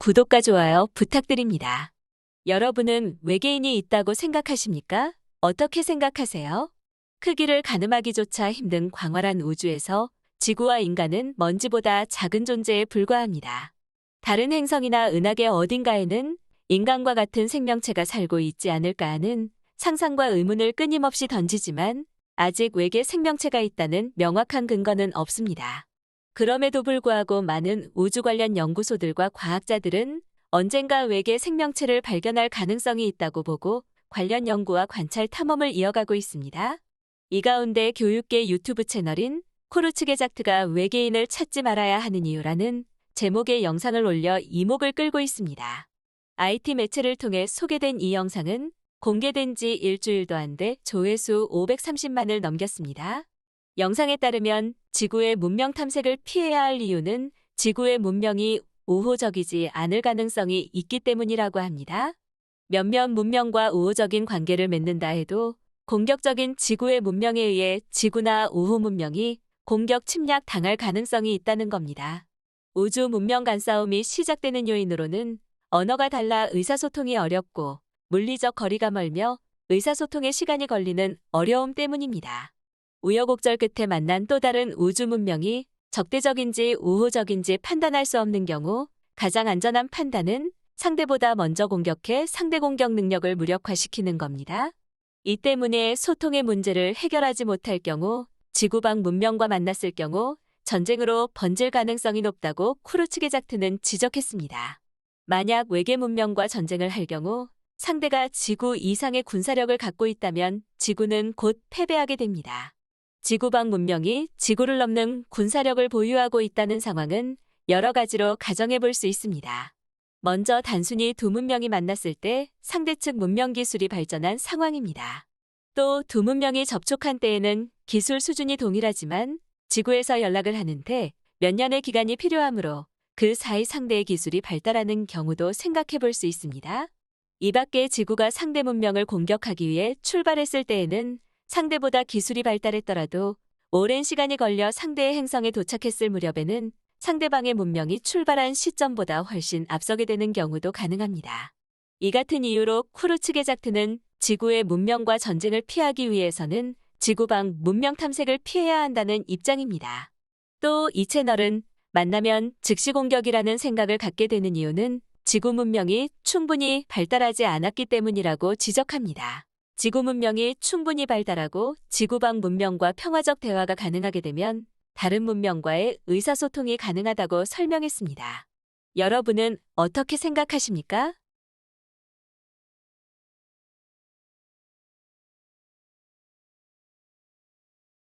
구독과 좋아요 부탁드립니다. 여러분은 외계인이 있다고 생각하십니까? 어떻게 생각하세요? 크기를 가늠하기조차 힘든 광활한 우주에서 지구와 인간은 먼지보다 작은 존재에 불과합니다. 다른 행성이나 은하계 어딘가에는 인간과 같은 생명체가 살고 있지 않을까 하는 상상과 의문을 끊임없이 던지지만 아직 외계 생명체가 있다는 명확한 근거는 없습니다. 그럼에도 불구하고 많은 우주 관련 연구소들과 과학자들은 언젠가 외계 생명체를 발견할 가능성이 있다고 보고 관련 연구와 관찰 탐험을 이어가고 있습니다. 이 가운데 교육계 유튜브 채널인 쿠르츠게작트가 외계인을 찾지 말아야 하는 이유라는 제목의 영상을 올려 이목을 끌고 있습니다. IT 매체를 통해 소개된 이 영상은 공개된 지 일주일도 안 돼 조회수 530만을 넘겼습니다. 영상에 따르면 지구의 문명 탐색을 피해야 할 이유는 지구의 문명이 우호적이지 않을 가능성이 있기 때문이라고 합니다. 몇몇 문명과 우호적인 관계를 맺는다 해도 공격적인 지구의 문명에 의해 지구나 우호 문명이 공격 침략 당할 가능성이 있다는 겁니다. 우주 문명 간 싸움이 시작되는 요인으로는 언어가 달라 의사소통이 어렵고 물리적 거리가 멀며 의사소통에 시간이 걸리는 어려움 때문입니다. 우여곡절 끝에 만난 또 다른 우주 문명이 적대적인지 우호적인지 판단할 수 없는 경우 가장 안전한 판단은 상대보다 먼저 공격해 상대 공격 능력을 무력화시키는 겁니다. 이 때문에 소통의 문제를 해결하지 못할 경우 지구방 문명과 만났을 경우 전쟁으로 번질 가능성이 높다고 쿠르츠게작트는 지적했습니다. 만약 외계 문명과 전쟁을 할 경우 상대가 지구 이상의 군사력을 갖고 있다면 지구는 곧 패배하게 됩니다. 지구방 문명이 지구를 넘는 군사력을 보유하고 있다는 상황은 여러 가지로 가정해 볼 수 있습니다. 먼저 단순히 두 문명이 만났을 때 상대 측 문명 기술이 발전한 상황입니다. 또 두 문명이 접촉한 때에는 기술 수준이 동일하지만 지구에서 연락을 하는데 몇 년의 기간이 필요하므로 그 사이 상대의 기술이 발달하는 경우도 생각해 볼 수 있습니다. 이 밖에 지구가 상대 문명을 공격하기 위해 출발했을 때에는 상대보다 기술이 발달했더라도 오랜 시간이 걸려 상대의 행성에 도착했을 무렵에는 상대방의 문명이 출발한 시점보다 훨씬 앞서게 되는 경우도 가능합니다. 이 같은 이유로 쿠르츠게작트는 지구의 문명과 전쟁을 피하기 위해서는 지구방 문명 탐색을 피해야 한다는 입장입니다. 또 이 채널은 만나면 즉시 공격이라는 생각을 갖게 되는 이유는 지구 문명이 충분히 발달하지 않았기 때문이라고 지적합니다. 지구 문명이 충분히 발달하고 지구방 문명과 평화적 대화가 가능하게 되면 다른 문명과의 의사소통이 가능하다고 설명했습니다. 여러분은 어떻게 생각하십니까?